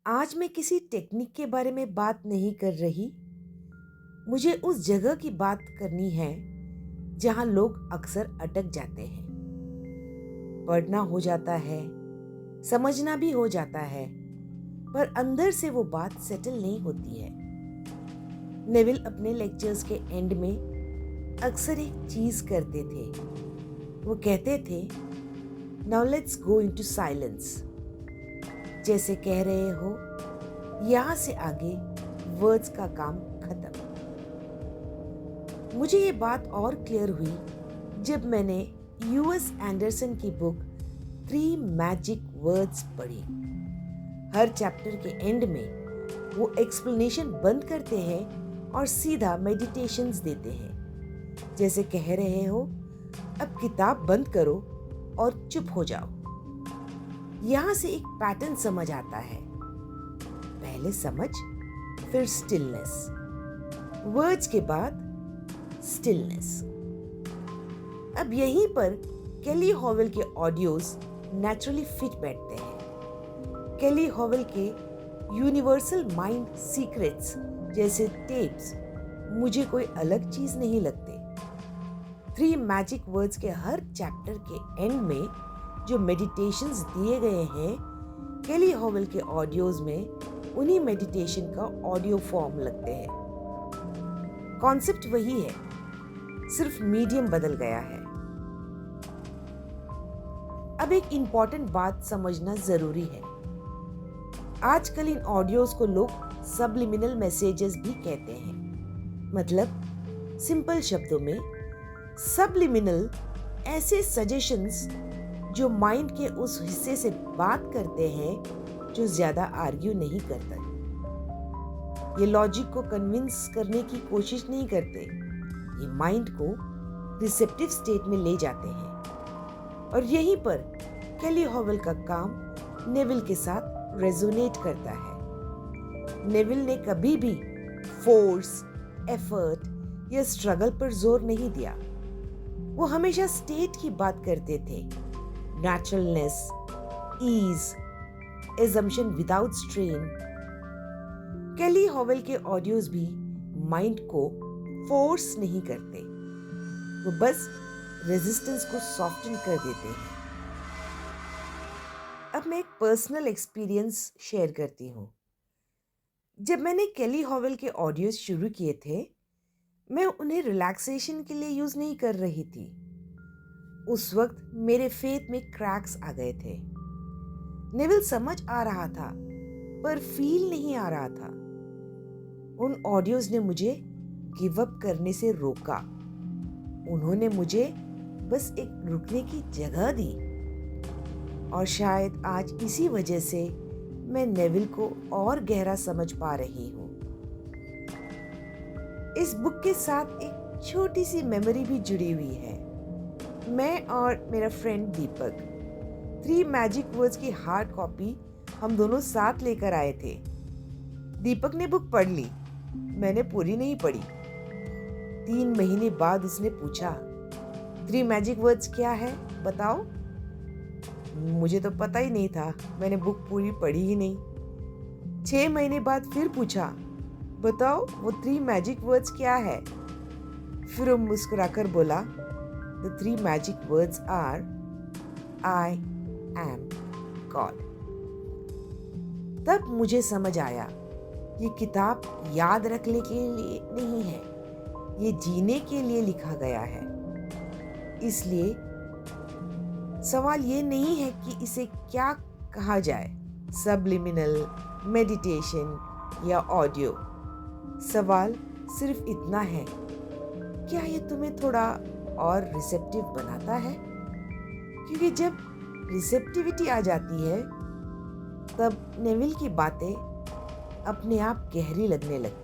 आज मैं किसी टेक्निक के बारे में बात नहीं कर रही। मुझे उस जगह की बात करनी है जहां लोग अक्सर अटक जाते हैं। पढ़ना हो जाता है, समझना भी हो जाता है, पर अंदर से वो बात सेटल नहीं होती है। नेविल अपने लेक्चर्स के एंड में अक्सर एक चीज करते थे। वो कहते थे, now let's go into silence. जैसे कह रहे हो, यहां से आगे वर्ड्स का काम खत्म। मुझे ये बात और क्लियर हुई जब मैंने यूएस एंडरसन की बुक 3 मैजिक वर्ड्स पढ़ी। हर चैप्टर के एंड में वो एक्सप्लेनेशन बंद करते हैं और सीधा मेडिटेशंस देते हैं। जैसे कह रहे हो, अब किताब बंद करो और चुप हो जाओ। यहां से एक पैटर्न समझ आता है। पहले समझ, फिर स्टिलनेस, वर्ड्स के बाद स्टिलनेस। अब यहीं पर केली हॉवेल के ऑडियोज नेचुरली फिट बैठते हैं। केली हॉवेल के यूनिवर्सल माइंड सीक्रेट्स जैसे टेप्स मुझे कोई अलग चीज नहीं लगते। 3 मैजिक वर्ड्स के हर चैप्टर के एंड में जो मेडिटेशंस दिए गए हैं, केली हॉवेल के ऑडियोज में उन्हीं मेडिटेशन का ऑडियो फॉर्म लगते हैं। कॉन्सेप्ट वही है, सिर्फ मीडियम बदल गया है। अब एक इंपॉर्टेंट बात समझना जरूरी है। आजकल इन ऑडियोज को लोग सब्लिमिनल मैसेजेस भी कहते हैं। मतलब सिंपल शब्दों में, सब्लिमिनल ऐसे सजेशंस जो माइंड के उस हिस्से से बात करते हैं जो ज्यादा आर्ग्यू नहीं करता। ये लॉजिक को कन्विंस करने की कोशिश नहीं करते। ये माइंड को रिसेप्टिव स्टेट में ले जाते हैं और यहीं पर केली हॉवेल का काम नेविल के साथ रेजोनेट करता है। नेविल ने कभी भी फोर्स, एफर्ट या स्ट्रगल पर जोर नहीं दिया। वो हमेशा स्टेट की बात करते थे। Naturalness, ease, assumption without strain। केली हॉवेल के ऑडियोज भी माइंड को फोर्स नहीं करते, वो बस रेजिस्टेंस को सॉफ्टन कर देते हैं। अब मैं एक पर्सनल एक्सपीरियंस शेयर करती हूँ। जब मैंने केली हॉवेल के ऑडियोज शुरू किए थे, मैं उन्हें रिलैक्सेशन के लिए यूज नहीं कर रही थी। उस वक्त मेरे फेथ में क्रैक्स आ गए थे। नेविल समझ आ रहा था पर फील नहीं आ रहा था। उन ऑडियोज ने मुझे गिव अप करने से रोका। उन्होंने मुझे बस एक रुकने की जगह दी। और शायद आज इसी वजह से मैं नेविल को और गहरा समझ पा रही हूँ। इस बुक के साथ एक छोटी सी मेमोरी भी जुड़ी हुई है। मैं और मेरा फ्रेंड दीपक 3 मैजिक वर्ड्स की हार्ड कॉपी हम दोनों साथ लेकर आए थे। दीपक ने बुक पढ़ ली, मैंने पूरी नहीं पढ़ी। 3 महीने बाद उसने पूछा, 3 मैजिक वर्ड्स क्या है बताओ। मुझे तो पता ही नहीं था, मैंने बुक पूरी पढ़ी ही नहीं। 6 महीने बाद फिर पूछा, बताओ वो 3 मैजिक वर्ड्स क्या है। फिर वो मुस्कुराकर बोला, The 3 magic words are I am God। तब मुझे समझ आया, ये किताब याद रखने के लिए नहीं है, ये जीने के लिए लिखा गया है। इसलिए सवाल ये नहीं है कि इसे क्या कहा जाए, सब्लिमिनल, मेडिटेशन या ऑडियो। सवाल सिर्फ इतना है, क्या ये तुम्हें थोड़ा और रिसेप्टिव बनाता है? क्योंकि जब रिसेप्टिविटी आ जाती है, तब नेविल की बातें अपने आप गहरी लगने लगती